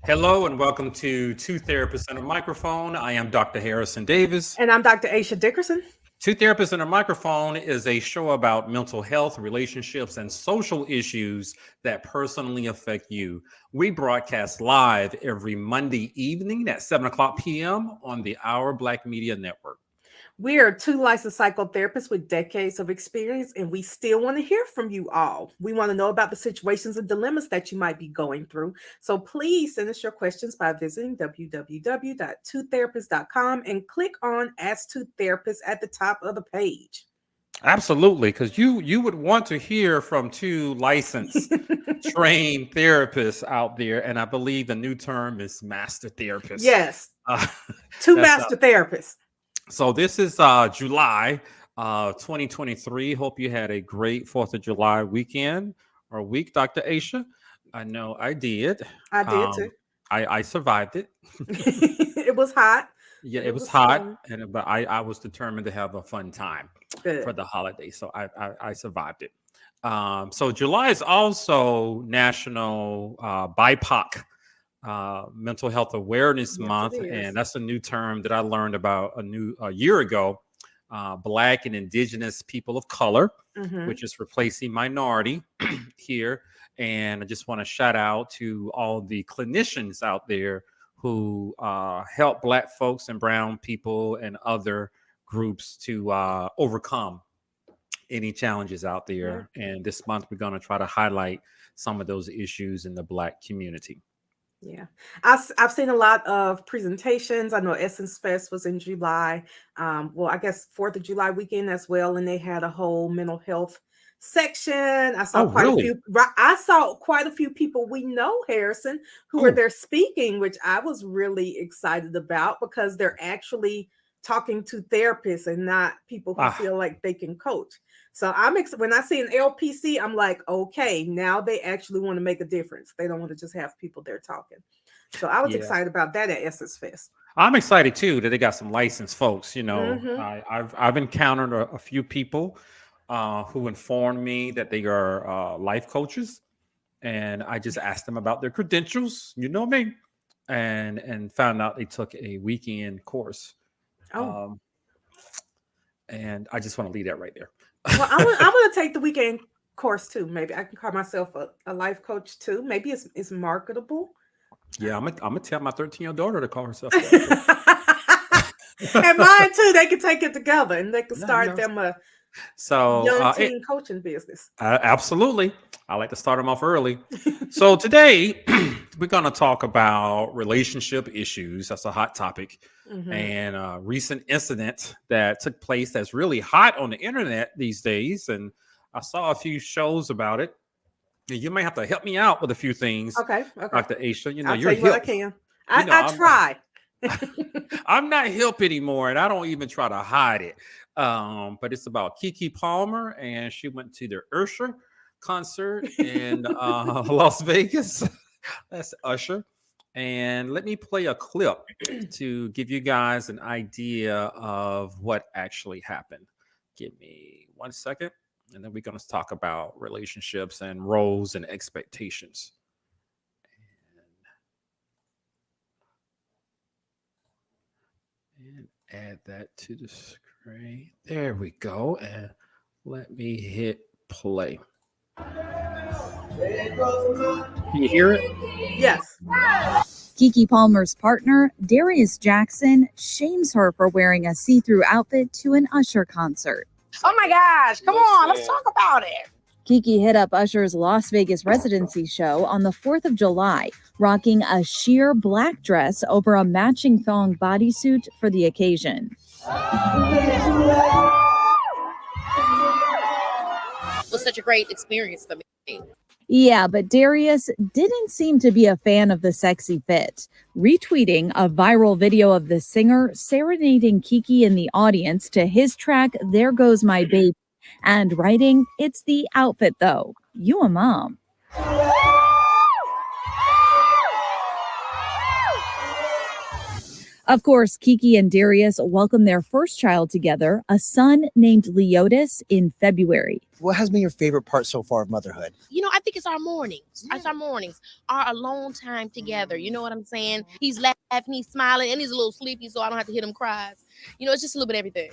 Hello and welcome to Two Therapists and a Microphone. I am Dr. Harrison Davis. And I'm Dr. Aisha Dickerson. Two Therapists and a Microphone is a show about mental health, relationships, and social issues that personally affect you. We broadcast live every Monday evening at 7 o'clock p.m. on the Our Black Media Network. We are two licensed psychotherapists with decades of experience, and we still want to hear from you all. We want to know about the situations and dilemmas that you might be going through. So please send us your questions by visiting www.twotherapist.com and click on Ask Two Therapists at the top of the page. Absolutely, because you would want to hear from two licensed, trained therapists out there, and I believe the new term is master therapists. Yes, two master therapists. So this is July 2023. Hope you had a great 4th of July weekend or week, Dr. Aisha. I know I did. I did too. I survived it. It was hot. Yeah, it was hot, but I was determined to have a fun time for the holiday. So I survived it. So July is also National BIPOC Mental Health Awareness Month, and that's a new term that I learned about a year ago. Black and Indigenous people of color, which is replacing minority here. And I just want to shout out to all the clinicians out there who help Black folks and brown people and other groups to overcome any challenges out there. Yeah. And this month, we're going to try to highlight some of those issues in the Black community. Yeah, I've seen a lot of presentations. I know Essence Fest was in July. Well, I guess 4th of July weekend as well. And they had a whole mental health section. I saw quite a few people we know, Harrison, who were there speaking, which I was really excited about because they're actually talking to therapists and not people who feel like they can coach. So when I see an LPC, I'm like, okay, now they actually want to make a difference. They don't want to just have people there talking. So I was excited about that at Essence Fest. I'm excited too that they got some licensed folks. You know, I've encountered a few people who informed me that they are life coaches, and I just asked them about their credentials. You know me, and found out they took a weekend course. And I just want to leave that right there. Well, I want to take the weekend course too. Maybe I can call myself a life coach too. Maybe it's marketable. Yeah, I'm gonna tell my 13-year-old daughter to call herself. And mine too. They can take it together and they can start them a young teen coaching business. Absolutely, I like to start them off early. So today we're gonna talk about relationship issues. That's a hot topic. And a recent incident that took place that's really hot on the internet these days. And I saw a few shows about it. You may have to help me out with a few things. Okay. Dr. Aisha, you know, I'll tell you what I can. I try. I'm not hip anymore, and I don't even try to hide it. But it's about Keke Palmer, and she went to the Usher concert in Las Vegas. That's Usher. And let me play a clip to give you guys an idea of what actually happened. Give me 1 second, and then we're going to talk about relationships and roles and expectations. And add that to the screen. There we go. And let me hit play. Can you hear it? Yes. Keke Palmer's partner, Darius Jackson, shames her for wearing a see-through outfit to an Usher concert. Oh my gosh, come on, let's talk about it. Keke hit up Usher's Las Vegas residency show on the 4th of July, rocking a sheer black dress over a matching thong bodysuit for the occasion. It was such a great experience for me. Yeah, but Darius didn't seem to be a fan of the sexy fit, retweeting a viral video of the singer serenading Keke in the audience to his track, There Goes My Baby, and writing, "It's the outfit though. You a mom." Of course, Kiki and Darius welcomed their first child together, a son named Leotis, in February. What has been your favorite part so far of motherhood? You know, I think it's our mornings. It's our mornings, our alone time together. You know what I'm saying? He's laughing, he's smiling, and he's a little sleepy, so I don't have to hear him cries. You know, it's just a little bit of everything.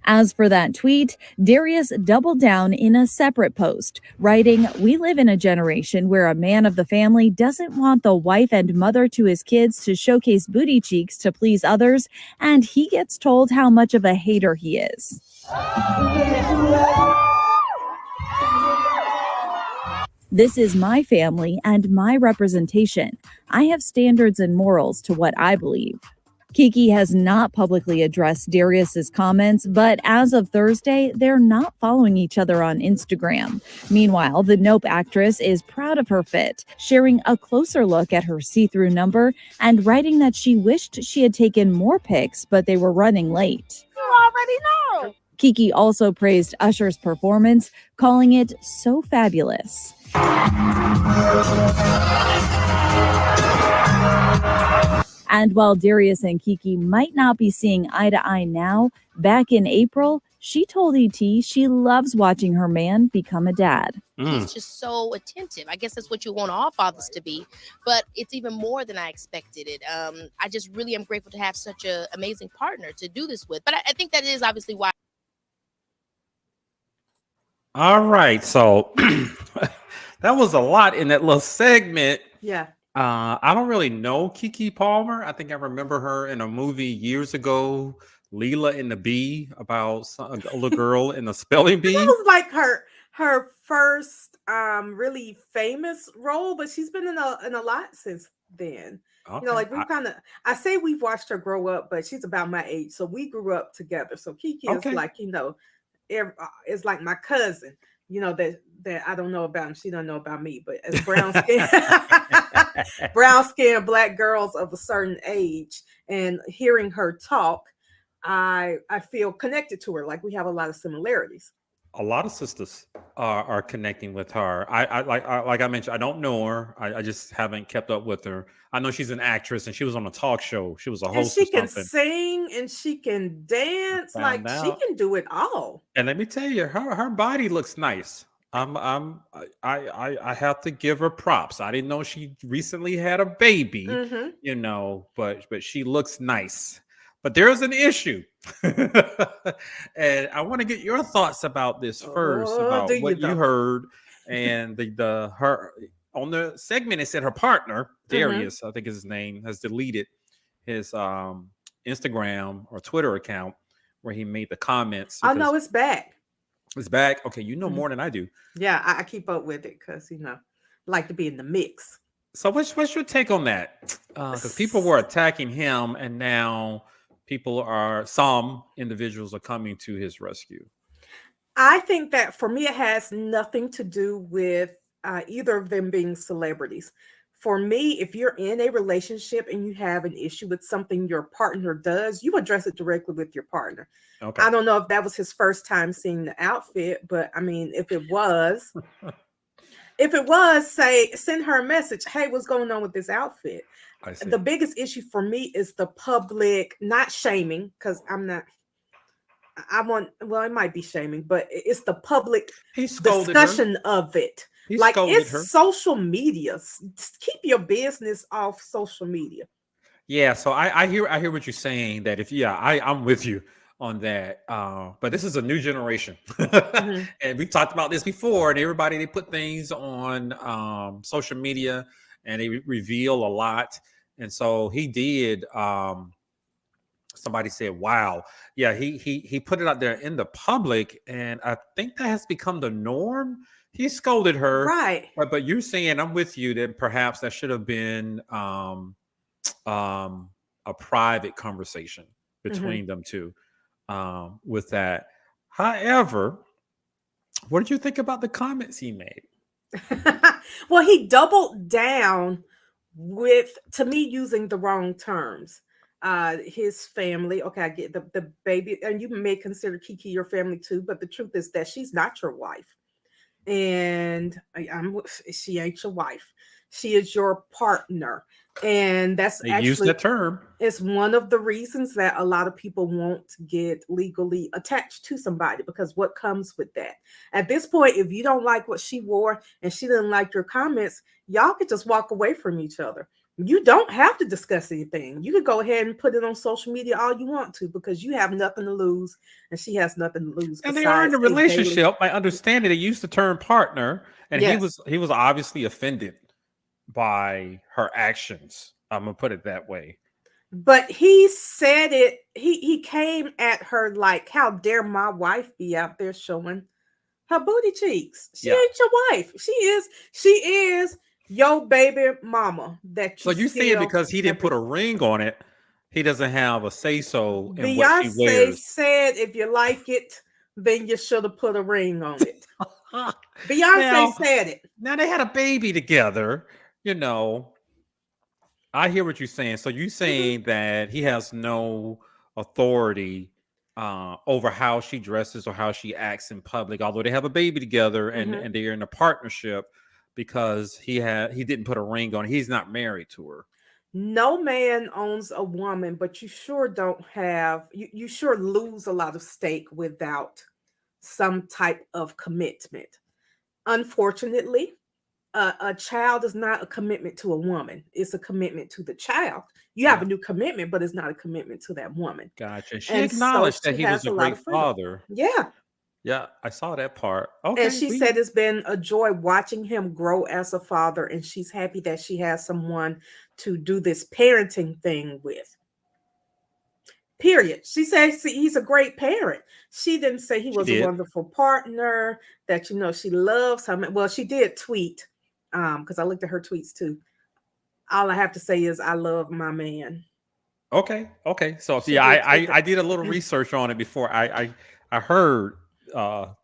As for that tweet, Darius doubled down in a separate post, writing, "We live in a generation where a man of the family doesn't want the wife and mother to his kids to showcase booty cheeks to please others, and he gets told how much of a hater he is." "This is my family and my representation. I have standards and morals to what I believe." Kiki has not publicly addressed Darius's comments, but as of Thursday, they're not following each other on Instagram. Meanwhile, the Nope actress is proud of her fit, sharing a closer look at her see-through number and writing that she wished she had taken more pics, but they were running late. You already know. Kiki also praised Usher's performance, calling it so fabulous. And while Darius and Kiki might not be seeing eye to eye now, back in April, she told ET she loves watching her man become a dad. He's just so attentive. I guess that's what you want all fathers to be, but it's even more than I expected it. I just really am grateful to have such an amazing partner to do this with. But I think that is obviously why. All right. So that was a lot in that little segment. Yeah. I don't really know Kiki Palmer. I think I remember her in a movie years ago, Leela and the Bee, about a little girl in a spelling bee. That was like her first really famous role, but she's been in a lot since then. Okay. You know, like I say we've watched her grow up, but she's about my age, so we grew up together. So Kiki is like, you know, it's like my cousin. You know, that I don't know about, and she don't know about me, but as brown skin black girls of a certain age, and hearing her talk, I feel connected to her. Like we have a lot of similarities. A lot of sisters are connecting with her. Like I mentioned, I don't know her. I just haven't kept up with her. I know she's an actress, and she was on a talk show. She was a host. And she can something. sing and she can dance. Found out. She can do it all. And let me tell you, her body looks nice. I have to give her props. I didn't know she recently had a baby, you know, but she looks nice. But there is an issue, and I want to get your thoughts about this first, about what you heard, and her on the segment. It said her partner Darius, I think is his name, has deleted his Instagram or Twitter account where he made the comments. Oh no, it's back. It's back. Okay, you know more than I do. Yeah, I keep up with it because you know, like to be in the mix. So what's your take on that? Because people were attacking him, and now some individuals are coming to his rescue. I think that for me, it has nothing to do with either of them being celebrities. For me, if you're in a relationship and you have an issue with something your partner does, you address it directly with your partner. Okay. I don't know if that was his first time seeing the outfit, but I mean, if it was, say, send her a message. Hey, what's going on with this outfit? The biggest issue for me is the public, not shaming, because it might be shaming, but it's the public discussion of it. Like it's social media. Keep your business off social media. Yeah, so I hear what you're saying. That I'm with you on that. But this is a new generation, and we've talked about this before. And everybody, they put things on social media, and they reveal a lot. And so he did. Somebody said, "Wow, yeah." He put it out there in the public, and I think that has become the norm. He scolded her, right? But you're saying, I'm with you, that perhaps that should have been a private conversation between them two. With that, however, what did you think about the comments he made? Well, he doubled down with, to me, using the wrong terms. His family. Okay, I get the baby, and you may consider Kiki your family too, but the truth is that she's not your wife. And she ain't your wife. She is your partner. And that's They use actually that term. it's one of the reasons that a lot of people won't get legally attached to somebody, because what comes with that? At this point, if you don't like what she wore and she didn't like your comments, y'all could just walk away from each other. You don't have to discuss anything. You could go ahead and put it on social media all you want to, because you have nothing to lose and she has nothing to lose. And they are in a besides relationship. My understanding, they used the term partner, and Yes. he was obviously offended by her actions. I'm gonna put it that way. But he said it, he came at her like, how dare my wife be out there showing her booty cheeks? She Yeah. ain't your wife. She is your baby mama that So you you saying still because he didn't put a ring on it, he doesn't have a say so in what she Beyonce wears? said if you like it, then you should have put a ring on it. Beyonce Now, said it. now they had a baby together, you know. I hear what you're saying. So you saying that he has no authority over how she dresses or how she acts in public, although they have a baby together and Mhm. and they're in a partnership, because he didn't put a ring on. He's not married to her. No man owns a woman, but you sure don't have, you sure lose a lot of stake without some type of commitment. Unfortunately, a child is not a commitment to a woman. It's a commitment to the child. You have Yeah, a new commitment, but it's not a commitment to that woman. gotcha. She And so acknowledged that she he was has a a lot great of freedom. father. Yeah. Yeah, I saw that part. And Okay, she we said it's been a joy watching him grow as a father, and she's happy that she has someone to do this parenting thing with. Period. She says he's a great parent. She didn't say he she was a did. wonderful partner, that she loves him. Well, she did tweet, because I looked at her tweets too. All I have to say is I love my man. Okay, okay. So She yeah, did tweet I did a little research on it before I heard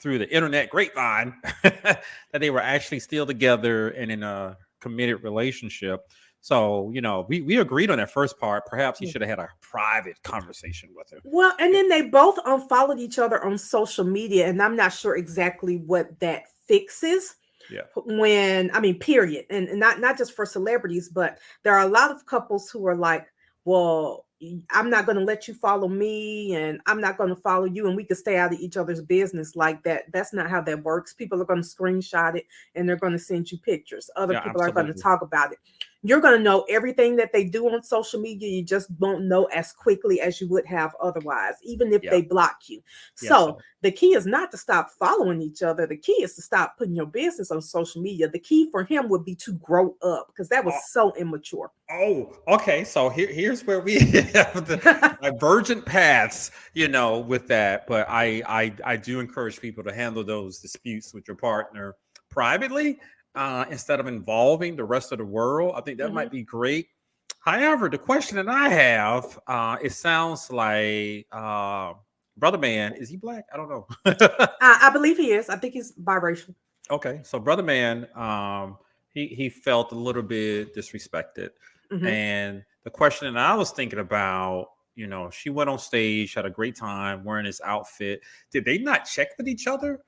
through the internet grapevine that they were actually still together and in a committed relationship. So we agreed on that first part. Perhaps he that. should have had a private conversation with her. Well, and then they both unfollowed each other on social media, and I'm not sure exactly what that fixes. Yeah, When I mean, period, and not just for celebrities, but there are a lot of couples who are like, well, I'm not going to let you follow me, and I'm not going to follow you, and we can stay out of each other's business like that. That's not how that works. People are going to screenshot it, and they're going to send you pictures. Other yeah, people are going to absolutely. talk about it. You're going to know everything that they do on social media. You just won't know as quickly as you would have otherwise, even if Yeah, they block you. yeah. So So the key is not to stop following each other. The key is to stop putting your business on social media. The key for him would be to grow up, because that was so immature. oh, okay. So here's where we have the divergent paths, with that. But I do encourage people to handle those disputes with your partner privately, instead of involving the rest of the world. I think that might Mhm. be great. However, the question that I have, it sounds like Brother Man, is he black? I don't know. I believe he is. I think he's biracial. Okay, so Brother Man, he felt a little bit disrespected, Mhm. and the question that I was thinking about, she went on stage, had a great time wearing this outfit. Did they not check with each other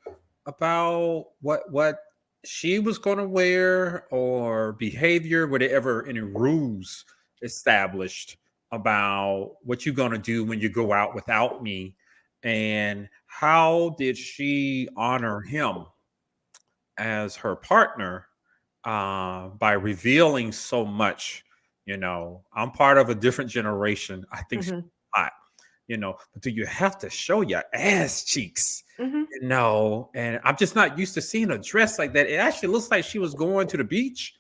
about what she was going to wear or behavior? Were there ever any rules established about what you're going to do when you go out without me? And how did she honor him as her partner by revealing so much? I'm part of a different generation. I think she's Mhm. hot, but do you have to show your ass cheeks? Mhm. And I'm just not used to seeing a dress like that. It actually looks like she was going to the beach,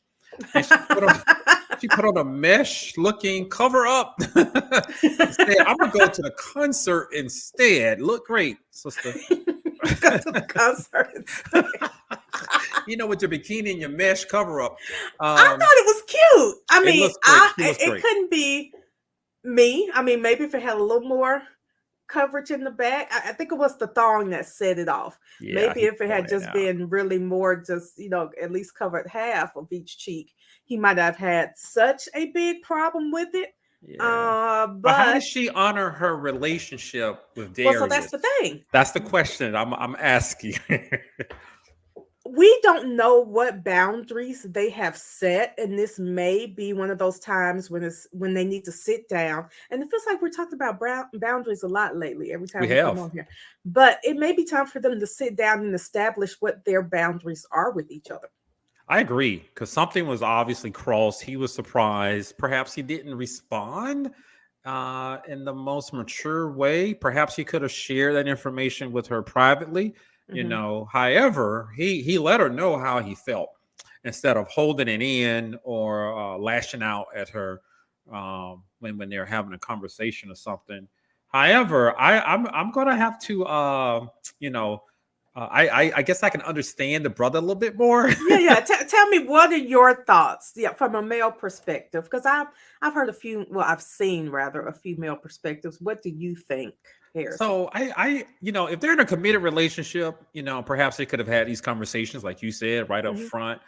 and she put on a mesh looking cover up and said, I'm gonna go to the concert instead. Look great, sister. Go to the concert instead. With your bikini and your mesh cover up. I thought it was cute. I It mean, looks great. She looks it great. couldn't be me. I mean, maybe if it had a little more coverage in the back. I think it was the thong that set it off. Yeah, Maybe he if it point had it just out. been really more, just at least covered half of each cheek, he might have had such a big problem with it. Yeah. But how But does she honor her relationship with well, so that's Darius? the thing. That's the question I'm asking. we don't know what boundaries they have set, and this may be one of those times when they need to sit down. And it feels like we're talking about boundaries a lot lately every time We we come have. on here, but it may be time for them to sit down and establish what their boundaries are with each other. I agree, because something was obviously crossed. He was surprised. Perhaps he didn't respond in the most mature way. Perhaps he could have shared that information with her privately. Mhm. However, he let her know how he felt instead of holding it in or lashing out at her when they're having a conversation or something. However, I'm gonna have to you know I guess I can understand the brother a little bit more. Yeah. Tell me, what are your thoughts? Yeah, from a male perspective, because I've heard a few. Well, I've seen rather a few male perspectives. What do you think, Harrison? So if they're in a committed relationship, perhaps they could have had these conversations, like you said, right up Hmm. front,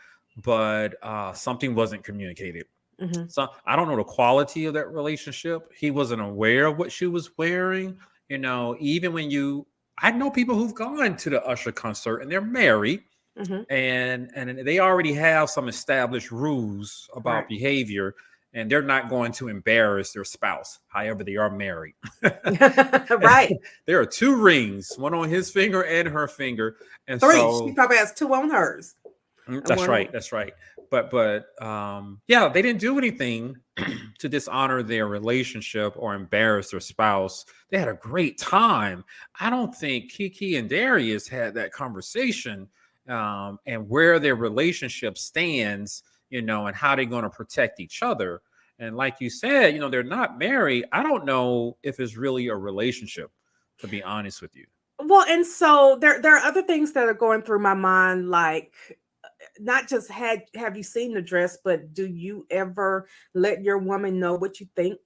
but something wasn't communicated. Hmm. So I don't know the quality of that relationship. He wasn't aware of what she was wearing. Even I know people who've gone to the Usher concert and they're married, Hmm. and they already have some established rules about Right. behavior, and they're not going to embarrass their spouse. However, they are married. Right. There are two rings, one on his finger and her finger, and Three. She so probably has two on hers. And that's one right, on. that's right. But yeah, they didn't do anything to dishonor their relationship or embarrass their spouse. They had a great time. I don't think Kiki and Darius had that conversation, and where their relationship stands, and how they're going to protect each other. And like you said, they're not married. I don't know if it's really a relationship, to be honest with you. Well, and so there are other things that are going through my mind, like not just have you seen the dress, but do you ever let your woman know what you think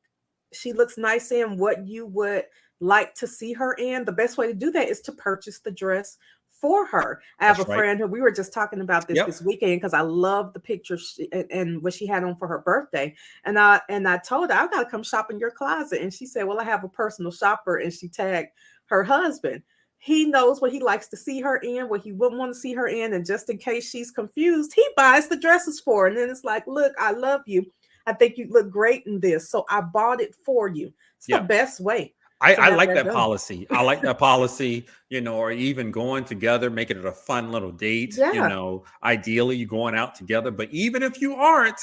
she looks nice in, what you would like to see her in? The best way to do that is to purchase the dress for her. I have a That's right. friend who we were just talking about this Yep. weekend because I love the picture and what she had on for her birthday. And I told her, I got to come shop in your closet. And she said, well, I have a personal shopper, and she tagged her husband. He knows what he likes to see her in, what he wouldn't want to see her in. And just in case she's confused, he buys the dresses for her. And then it's like, look, I love you. I think you look great in this. So I bought it for you. It's the Yep. best way to I have like that that done. policy. I like that policy, or even going together, making it a fun little date. Yeah. Ideally you're going out together, but even if you aren't,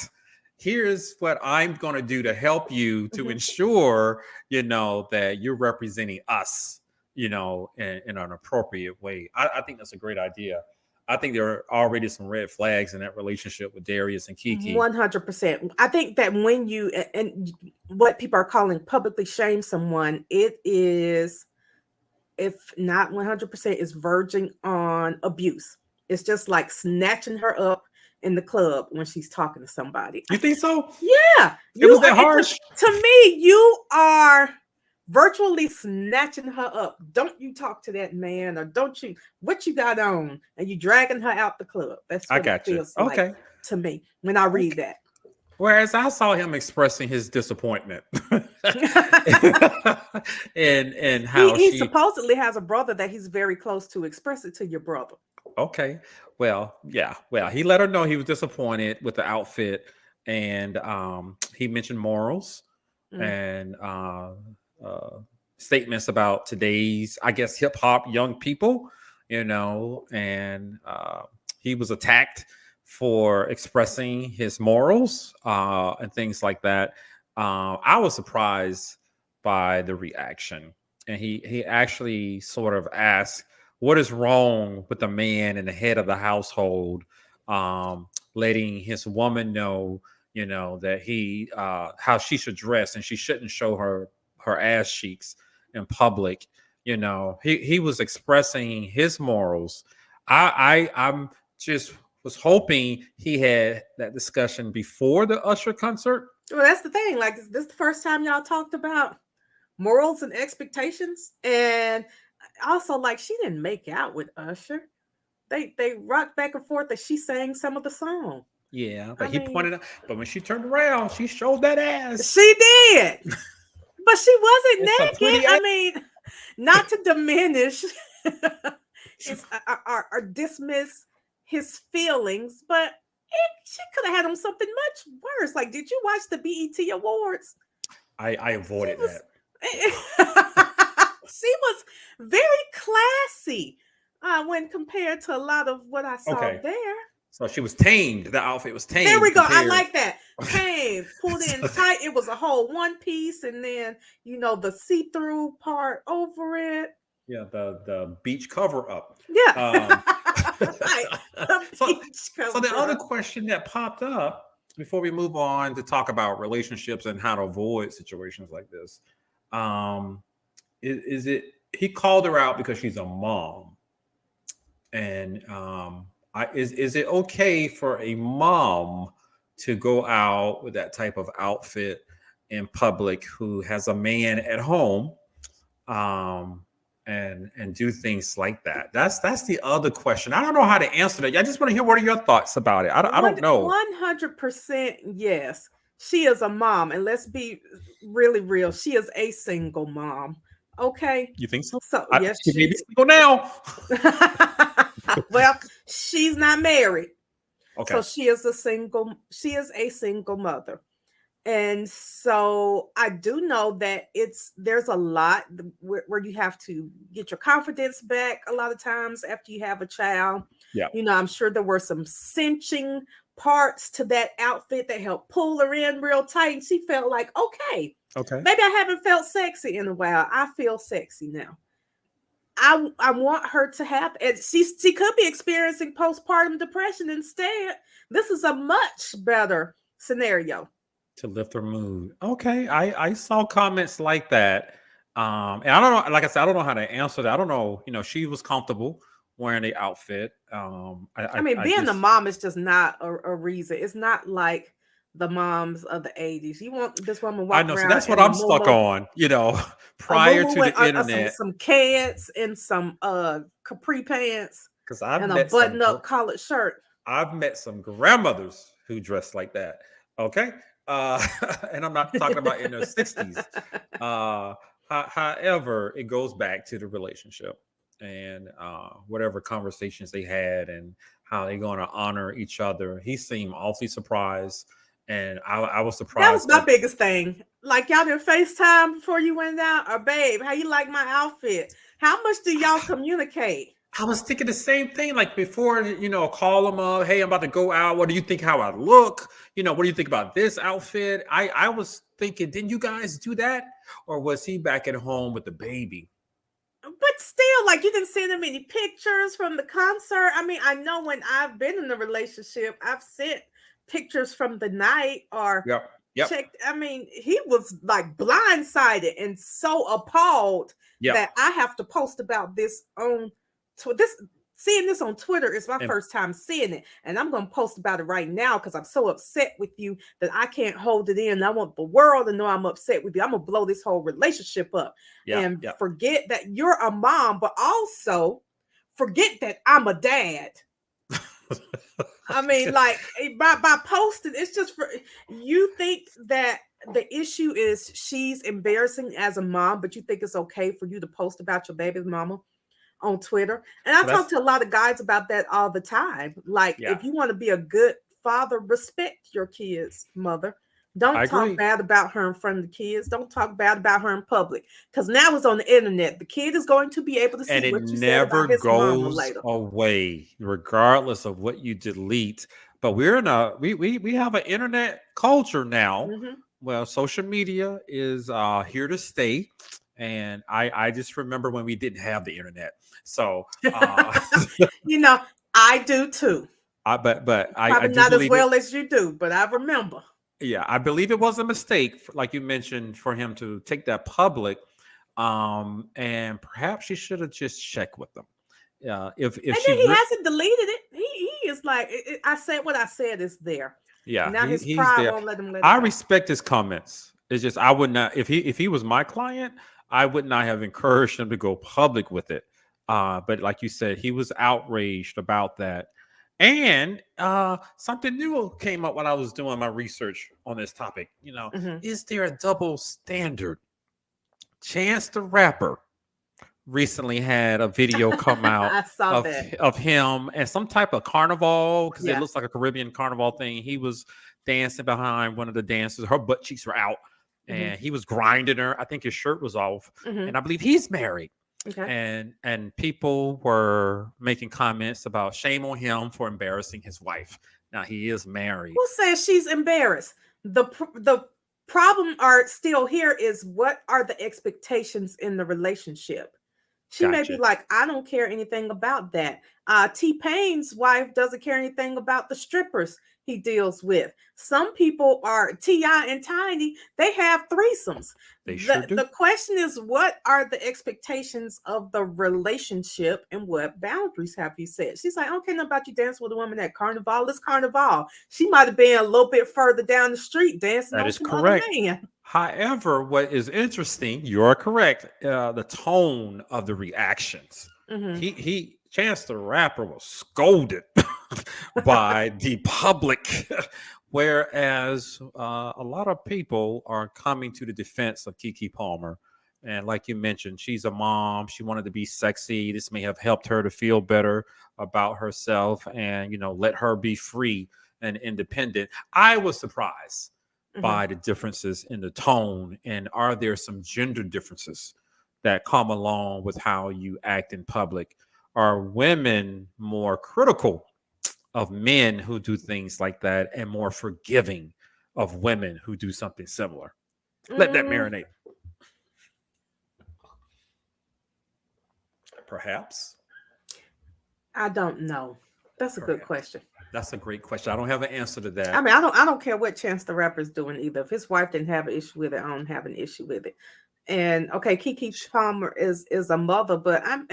here's what I'm going to do to help you to Mhm. ensure, that you're representing us, in an appropriate way. I think that's a great idea. I think there are already some red flags in that relationship with Darius and Kiki. 100%. I think that when you and what people are calling publicly shame someone, it is, if not 100%, is verging on abuse. It's just like snatching her up in the club when she's talking to somebody. You think so? Yeah, It you was are. that harsh? To me, you are virtually snatching her up. Don't you talk to that man, or don't you, what you got on, and you dragging her out the club. That's I what it got you. feels like Okay. to me when I read Okay. that. Whereas I saw him expressing his disappointment and he how he she. supposedly has a brother that he's very close to. Express it to your brother. Okay, well, yeah, well, he let her know he was disappointed with the outfit, and he mentioned morals Mm. and uh, statements about today's, I guess, hip hop young people, and he was attacked for expressing his morals and things like that. I was surprised by the reaction, and he actually sort of asked, "What is wrong with the man in the head of the household, letting his woman know, that he how she should dress and she shouldn't show her ass cheeks in public?" He was expressing his morals. I'm just was hoping he had that discussion before the Usher concert. Well, that's the thing. Like, is this the first time y'all talked about morals and expectations? And also, like, she didn't make out with Usher. They rocked back and forth, that she sang some of the song. Yeah, I but he mean, pointed out, but when she turned around, she showed that ass. she did, but she wasn't It's a naked. pretty I ass. mean, not to diminish it's or dismiss his feelings, but she could have had him something much worse. Like, did you watch the BET Awards? I avoided Was, that. she was very classy when compared to a lot of what I saw Okay. there. So she was tamed. The outfit was tamed. There we go. I compared- like that. Tamed, pulled in tight. It was a whole one piece, and then the see-through part over it. Yeah, the beach cover up. Yeah. Right. So the other question that popped up before we move on to talk about relationships and how to avoid situations like this, is it he called her out because she's a mom, and is it okay for a mom to go out with that type of outfit in public who has a man at home? And do things like that. That's the other question. I don't know how to answer that. I just want to hear what are your thoughts about it. I don't know. 100% yes. She is a mom, and let's be really real. She is a single mom. Okay. You think so? So yes, she may be single now. Well, she's not married. Okay. So she is a single mother. And so I do know that there's a lot where you have to get your confidence back a lot of times after you have a child. Yeah. I'm sure there were some cinching parts to that outfit that helped pull her in real tight. And she felt like, okay, maybe I haven't felt sexy in a while. I feel sexy now. I want her to have, and she could be experiencing postpartum depression instead. This is a much better scenario to lift her mood. Okay. I saw comments like that. And I don't know, like I said, I don't know how to answer that. I don't know, she was comfortable wearing the outfit. I mean, being a mom is just not a reason. It's not like the moms of the 80s. You want this woman walking around. So that's what I'm stuck on, prior to the internet. Some cats and some capri pants and a button-up collared shirt. I've met some grandmothers who dress like that. Okay. And I'm not talking about in their 60s. However, it goes back to the relationship and whatever conversations they had and how they're going to honor each other. He seemed awfully surprised, and I was surprised. That was my biggest thing. Like, y'all did FaceTime before you went out, or babe, how you like my outfit? How much do y'all communicate? I was thinking the same thing, like before, call them up. Hey, I'm about to go out. What do you think how I look? What do you think about this outfit? I was thinking, didn't you guys do that? Or was he back at home with the baby? But still, like, you didn't send him any pictures from the concert. I mean, I know when I've been in a relationship, I've sent pictures from the night or checked. I mean, he was like blindsided and so appalled that I have to post about this on seeing this on Twitter is my first time seeing it, and I'm going to post about it right now because I'm so upset with you that I can't hold it in. I want the world to know I'm upset with you. I'm gonna blow this whole relationship up and forget that you're a mom, but also forget that I'm a dad. I mean, like by posting, it's just for you think that the issue is she's embarrassing as a mom, but you think it's okay for you to post about your baby's mama on Twitter. And I talk to a lot of guys about that all the time. Like, if you want to be a good father, respect your kids' mother. Don't talk bad about her in front of the kids. Don't talk bad about her in public. Because now it's on the internet. The kid is going to be able to see what you said about his mama later. Away, regardless of what you delete. But we're in we have an internet culture now. Mm-hmm. Well, social media is here to stay. And I just remember when we didn't have the internet. So, I do too. But probably not as well as you do, but I remember. Yeah, I believe it was a mistake, like you mentioned, for him to take that public. And perhaps she should have just checked with them. If he hasn't deleted it. He is like, I said what I said is there. Yeah, now his pride won't let him let it I go. respect his comments. It's just I would not if he was my client. I would not have encouraged him to go public with it. But like you said, he was outraged about that. And something new came up when I was doing my research on this topic. Is there a double standard? Chance the Rapper recently had a video come out I saw of that. of him and some type of carnival, because it Yeah. looks like a Caribbean carnival thing. He was dancing behind one of the dancers. Her butt cheeks were out, Hmm. and he was grinding her. I think his shirt was off, Hmm. and I believe he's married. Okay. And people were making comments about shame on him for embarrassing his wife. Now he is married. Who says she's embarrassed? The problem are still here is what are the expectations in the relationship? She may be Gotcha. like, I don't care anything about that. T-Pain's wife doesn't care anything about the strippers he deals with. Some people are T.I. and Tiny, they have threesomes. They sure do. The question is, what are the expectations of the relationship and what boundaries have you set? She's like, I don't care nothing about you dancing with a woman at Carnival. It's Carnival. She might have been a little bit further down the street dancing That on is some other correct. man. However, what is interesting, you're correct. The tone of the reactions. Hmm. Chance the Rapper was scolded by the public, whereas a lot of people are coming to the defense of Keke Palmer. And like you mentioned, she's a mom. She wanted to be sexy. This may have helped her to feel better about herself and, let her be free and independent. I was surprised Hmm. by the differences in the tone, and are there some gender differences that come along with how you act in public? Are women more critical of men who do things like that and more forgiving of women who do something similar? Let that Mm, marinate. Perhaps. I don't know. That's a good Perhaps. question. That's a great question. I don't have an answer to that. I mean, I don't care what Chance the Rapper's doing either. If his wife didn't have an issue with it, I don't have an issue with it. And okay, Keke Palmer is a mother, but I'm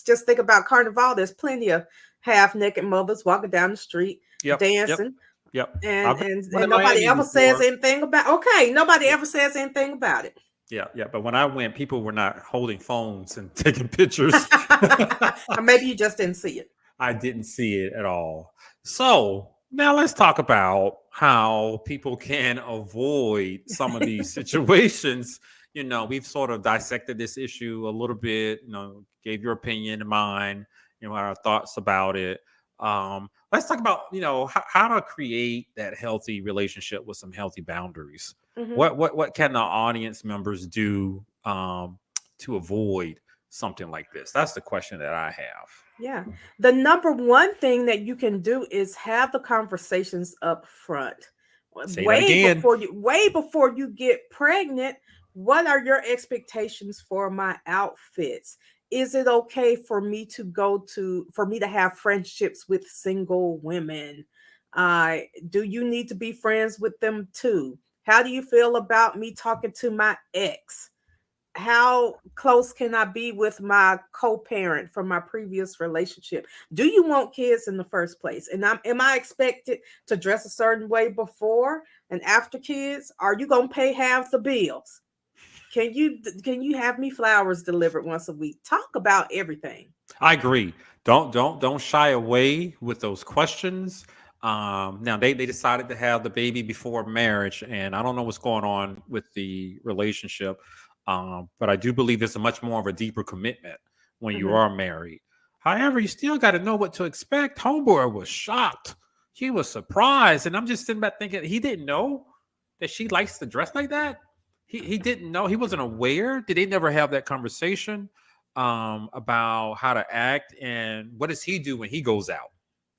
just think about Carnival. There's plenty of half naked mothers walking down the street Yep. dancing, Yep. and I've been and in nobody Miami ever says before. anything about. Okay, nobody ever says anything about it. Yeah. But when I went, people were not holding phones and taking pictures. Or maybe you just didn't see it. I didn't see it at all. So now let's talk about how people can avoid some of these situations. We've sort of dissected this issue a little bit, gave your opinion and mine, our thoughts about it. Let's talk about, how to create that healthy relationship with some healthy boundaries. Hmm. What can the audience members do to avoid something like this? That's the question that I have. Yeah. The number one thing that you can do is have the conversations up front. Say that again. Way before you get pregnant, what are your expectations for my outfits? Is it okay for me to have friendships with single women? Do you need to be friends with them too? How do you feel about me talking to my ex? How close can I be with my co-parent from my previous relationship? Do you want kids in the first place? And am I expected to dress a certain way before and after kids? Are you gonna pay half the bills? Can you have me flowers delivered once a week? Talk about everything. I agree. Don't shy away with those questions. Now they decided to have the baby before marriage, and I don't know what's going on with the relationship. But I do believe it's a much more of a deeper commitment when you Mhm. are married. However, you still got to know what to expect. Homeboy was shocked. He was surprised, and I'm just sitting back thinking he didn't know that she likes to dress like that. He didn't know. He wasn't aware. Did they never have that conversation about how to act, and what does he do when he goes out?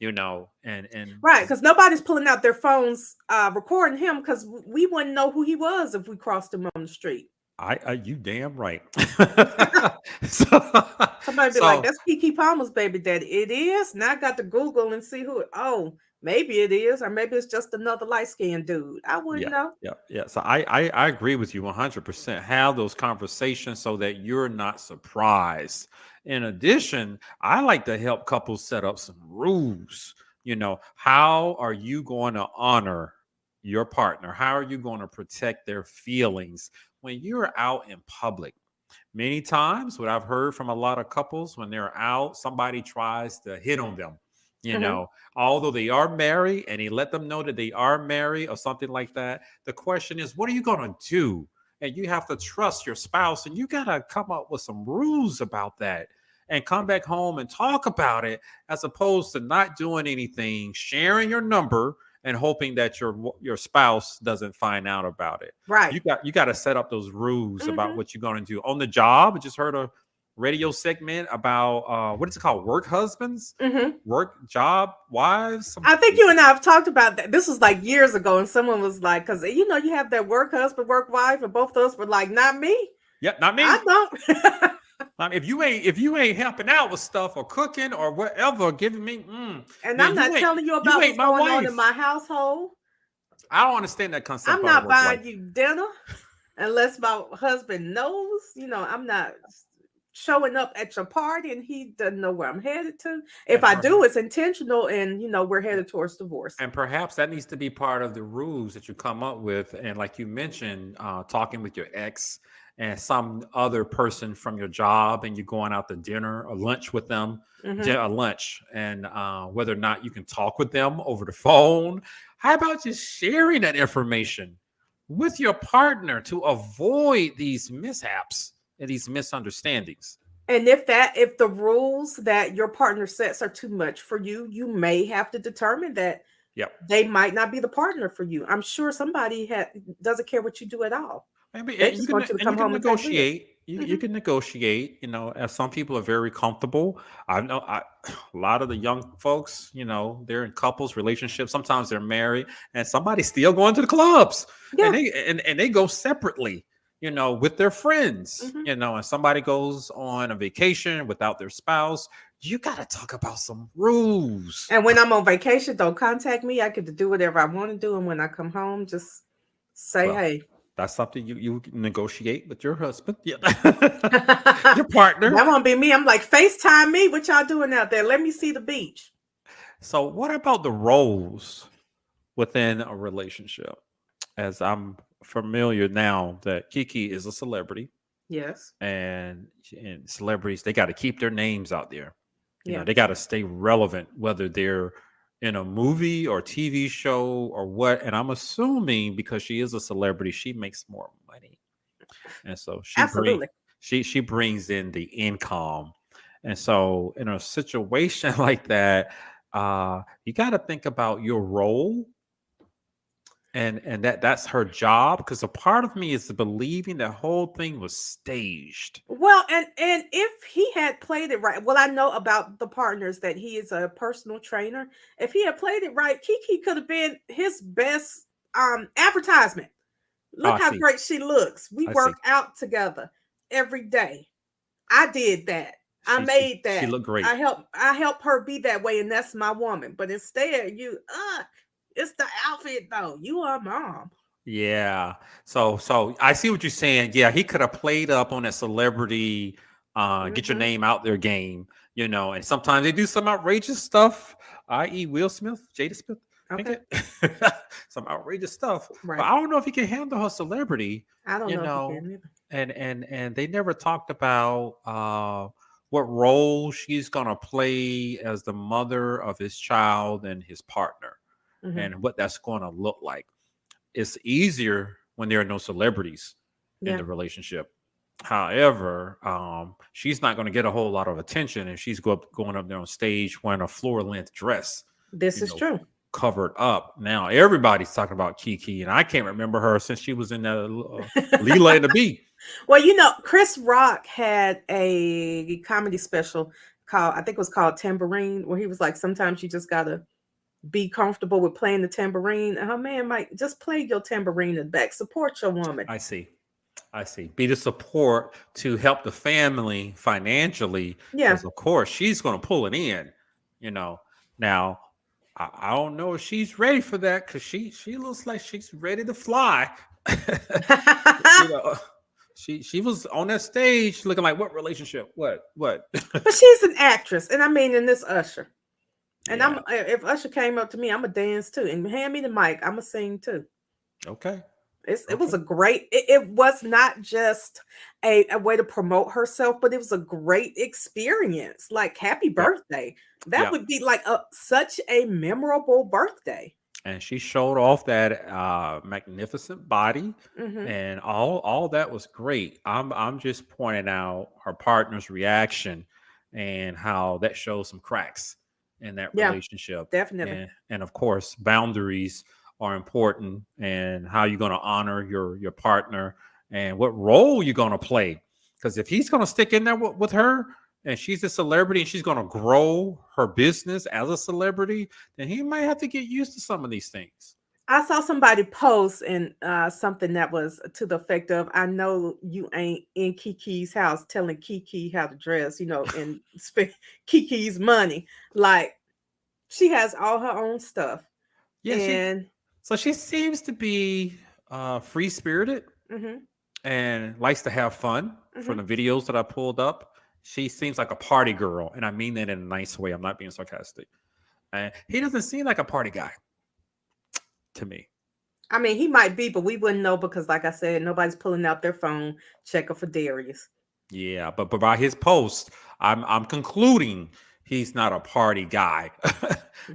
And Right, because nobody's pulling out their phones recording him because we wouldn't know who he was if we crossed him on the street. I you damn right. so, Somebody be like, so "That's Keke Palmer's baby daddy." It is. Now I got to Google and see who. Oh, maybe it is, or maybe it's just another light skinned dude. I wouldn't yeah, know. yeah. So I agree with you 100%. Have those conversations so that you're not surprised. In addition, I like to help couples set up some rules. How are you going to honor your partner? How are you going to protect their feelings when you're out in public? Many times, what I've heard from a lot of couples, when they're out, somebody tries to hit on them. You Mhm. know, although they are married and he let them know that they are married or something like that. The question is, what are you going to do and you have to trust your spouse, and you got to come up with some rules about that and come back home and talk about it, as opposed to not doing anything, sharing your number and hoping that your spouse doesn't find out about it. Right. You got to set up those rules about Mhm. what you're going to do on the job. I just heard a radio segment about what is it called? Work husbands, Mhm. work job wives. I think you and I have talked about that. This was like years ago, and someone was like, because you have that work husband, work wife, and both of us were like, not me. Yep, not me. I don't. I mean, if you ain't helping out with stuff or cooking or whatever, giving me, And then I'm not telling you you about ain't what's my going on wife. in my household. I don't understand that concept. I'm of not work life. buying you dinner unless my husband knows. I'm not showing up at your party and he doesn't know where I'm headed to. If I do, it's intentional, and we're headed towards divorce. And perhaps that needs to be part of the rules that you come up with. And like you mentioned, talking with your ex and some other person from your job, and you're going out to dinner or lunch with them, Mhm. a lunch, and whether or not you can talk with them over the phone. How about just sharing that information with your partner to avoid these mishaps and these misunderstandings? And if the rules that your partner sets are too much for you, you may have to determine that Yep. they might not be the partner for you. I'm sure somebody doesn't care what you do at all. Maybe They and just want you to come home and pay bills. negotiate. You Mhm. can negotiate. As some people are very comfortable. I know a lot of the young folks. They're in couples, relationships. Sometimes they're married, and somebody's still going to the clubs, and Yeah. they go separately. With their friends. Mhm. And somebody goes on a vacation without their spouse. You got to talk about some rules. And when I'm on vacation, don't contact me. I get to do whatever I want to do, and when I come home, just say, Well, hey. that's something you negotiate with your husband, your That partner. won't be me. I'm like, FaceTime me. What y'all doing out there? Let me see the beach. So, what about the roles within a relationship? As I'm familiar now that Kiki is a celebrity, Yes. and celebrities, they got to keep their names out there. Yeah. They got to stay relevant, whether they're in a movie or TV show or what. And I'm assuming because she is a celebrity, she makes more money, and so Absolutely. she brings in the income. And so in a situation like that, you got to think about your role, and that's her job, because a part of me is believing the whole thing was staged. Well, and if he had played it right, well, I know about the partners that he is a personal trainer. If he had played it right, Kiki could have been his best advertisement. Oh, Look I how see. great she looks. We I see. work out together every day. I did that. I made She that. looked great. I help her be that way, and that's my woman. But instead, it's the outfit though. You are mom. Yeah. So I see what you're saying. Yeah, he could have played up on that celebrity, get your Mhm. name out there game, and sometimes they do some outrageous stuff, i.e. Will Smith, Jada Smith, Okay. some outrageous stuff. But Right. I don't know if he can handle her celebrity, I don't you know if you know, can either. and they never talked about what role she's gonna play as the mother of his child and his partner, Mhm. and what that's gonna look like. It's easier when there are no celebrities in Yeah. the relationship. However, she's not going to get a whole lot of attention if she's going up there on stage wearing a floor length dress, This is true. covered up. Now everybody's talking about Kiki, and I can't remember her since she was in that Leela and the Bee. Well, Chris Rock had a comedy special called, I think it was called Tambourine, where he was like, sometimes you just gotta be comfortable with playing the tambourine. And her man might just play your tambourine in the back. Support your woman. I see. Be the support to help the family financially, Yeah. because of course she's going to pull it in. Now I don't know if she's ready for that, because she looks like she's ready to fly. you know, she was on that stage looking like, what relationship? What? But she's an actress, and I mean, in this Usher. And Yeah. if Usher came up to me, I'm a dance too, and hand me the mic, I'm a sing too. Okay. It was a great. It was not just a way to promote herself, but it was a great experience. Like, happy birthday! That Yep. would be like such a memorable birthday. and she showed off that magnificent body, Mm-hmm. and all that was great. I'm just pointing out her partner's reaction and how that shows some cracks in that Yeah, relationship. definitely. And of course, boundaries are important, and how you're going to honor your partner and what role you're going to play. Because if he's going to stick in there with her, and she's a celebrity and she's going to grow her business as a celebrity, then he might have to get used to some of these things. I saw somebody post and something that was to the effect of, "I know you ain't in Kiki's house telling Kiki how to dress, and spend Kiki's money. Like, she has all her own stuff." Yeah, And she seems to be free spirited mm-hmm, and likes to have fun. mm-hmm. From the videos that I pulled up, she seems like a party girl, and I mean that in a nice way. I'm not being sarcastic. And he doesn't seem like a party guy to me. I mean, he might be, but we wouldn't know because, like I said, nobody's pulling out their phone checking for Darius. Yeah, but by his post, I'm concluding he's not a party guy.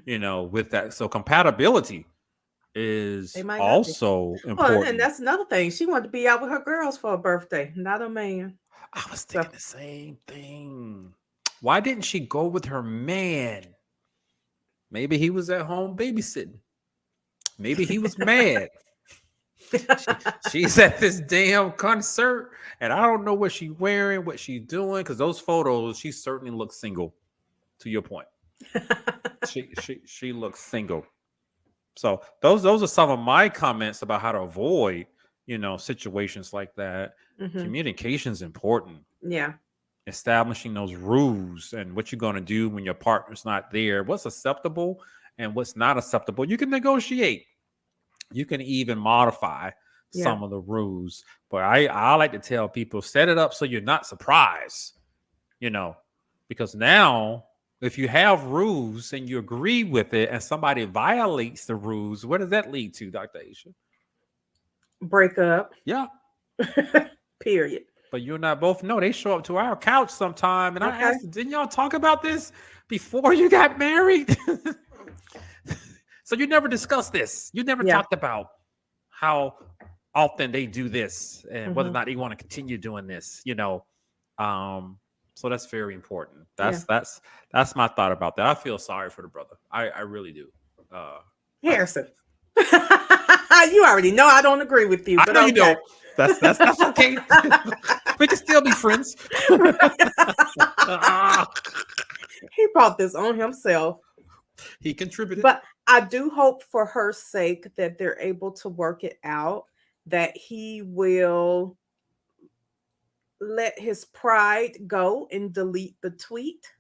With that, so compatibility is They might not be. also Well, and important. that's another thing. She wanted to be out with her girls for a birthday, not a man. I was So thinking the same thing. Why didn't she go with her man? Maybe he was at home babysitting. Maybe he was mad. She's at this damn concert, and I don't know what she's wearing, what she's doing, because those photos, she certainly looks single. To your point, she looks single. So those are some of my comments about how to avoid, situations like that. Mhm. Communication is important. Yeah. Establishing those rules and what you're going to do when your partner's not there, what's acceptable and what's not acceptable. You can negotiate. You can even modify some of the rules. But I like to tell people, set it up so you're not surprised, because now if you have rules and you agree with it and somebody violates the rules, where does that lead to, Dr. Aisha? Break up. Yeah. Period. But you and I both know they show up to our couch sometime. And I asked, didn't y'all talk about this before you got married? So you never discussed this. You never talked about how often they do this and whether or not they want to continue doing this, So that's very important. That's my thought about that. I feel sorry for the brother. I really do. Harrison. You already know I don't agree with you. I But know okay. you don't. That's okay. We can still be friends. He brought this on himself. He contributed. But I do hope for her sake that they're able to work it out, that he will let his pride go and delete the tweet,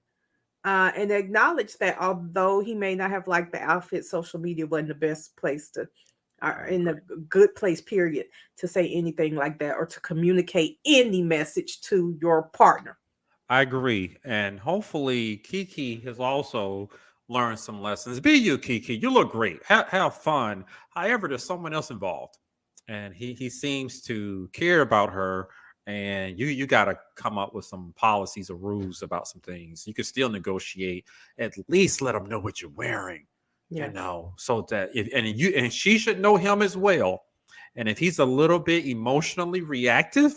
and acknowledge that although he may not have liked the outfit, social media wasn't the best place to, in a good place, period, to say anything like that or to communicate any message to your partner. I agree. And hopefully Kiki has also learned some lessons. Be you, Kiki. You look great. Have fun. However, there's someone else involved. And he seems to care about her. And you got to come up with some policies or rules about some things. You can still negotiate. At least let them know what you're wearing. So that and she should know him as well. And if he's a little bit emotionally reactive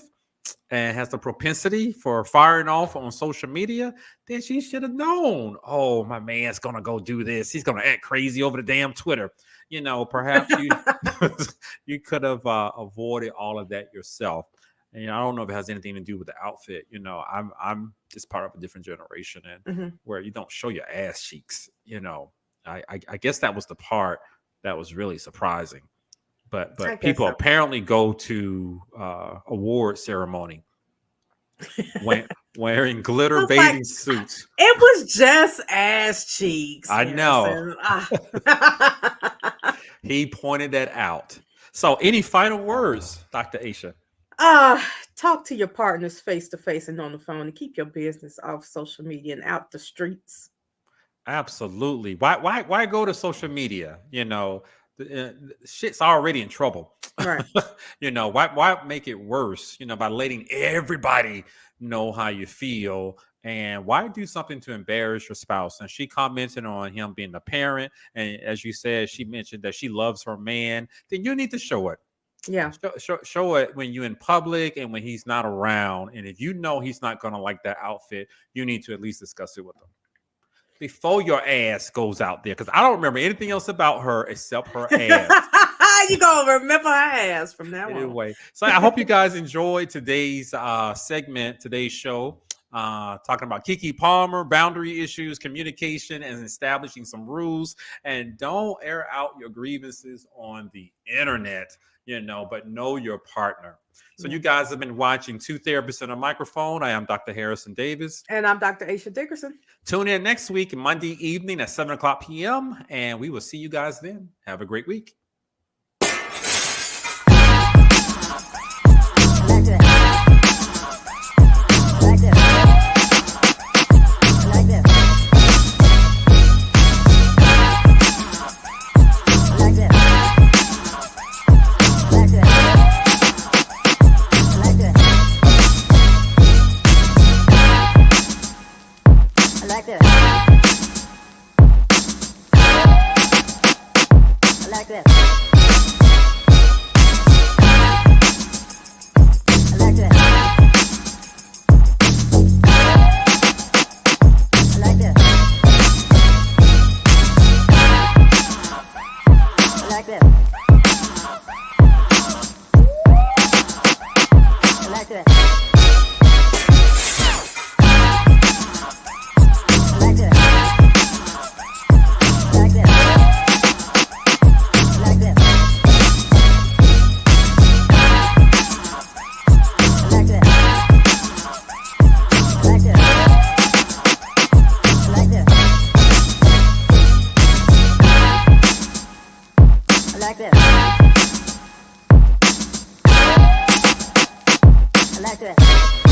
and has the propensity for firing off on social media, then she should have known, oh, my man's gonna go do this. He's gonna act crazy over the damn Twitter. Perhaps you could have avoided all of that yourself. And I don't know if it has anything to do with the outfit. I'm just part of a different generation, and where you don't show your ass cheeks. I guess that was the part that was really surprising. But people apparently go to award ceremony wearing glitter bathing suits. It was just ass cheeks. I know. He pointed that out. So any final words, Dr. Aisha? Talk to your partners face to face and on the phone, and keep your business off social media and out the streets. Absolutely. Why go to social media? Shit's already in trouble. Right. Why make it worse? By letting everybody know how you feel And why do something to embarrass your spouse? And she commented on him being a parent. And as you said, she mentioned that she loves her man. Then you need to show it. Yeah. Show it when you're in public and when he's not around. And if you know he's not going to like that outfit, you need to at least discuss it with him before your ass goes out there. Because I don't remember anything else about her except her ass. You gonna remember her ass from now on. Anyway, so I hope you guys enjoyed today's segment, today's show, talking about Keke Palmer, boundary issues, communication, and establishing some rules. And don't air out your grievances on the internet, but know your partner. So you guys have been watching Two Therapists and a Microphone. I am Dr. Harrison Davis. And I'm Dr. Aisha Dickerson. Tune in next week, Monday evening at 7 o'clock p.m. And we will see you guys then. Have a great week. I like that.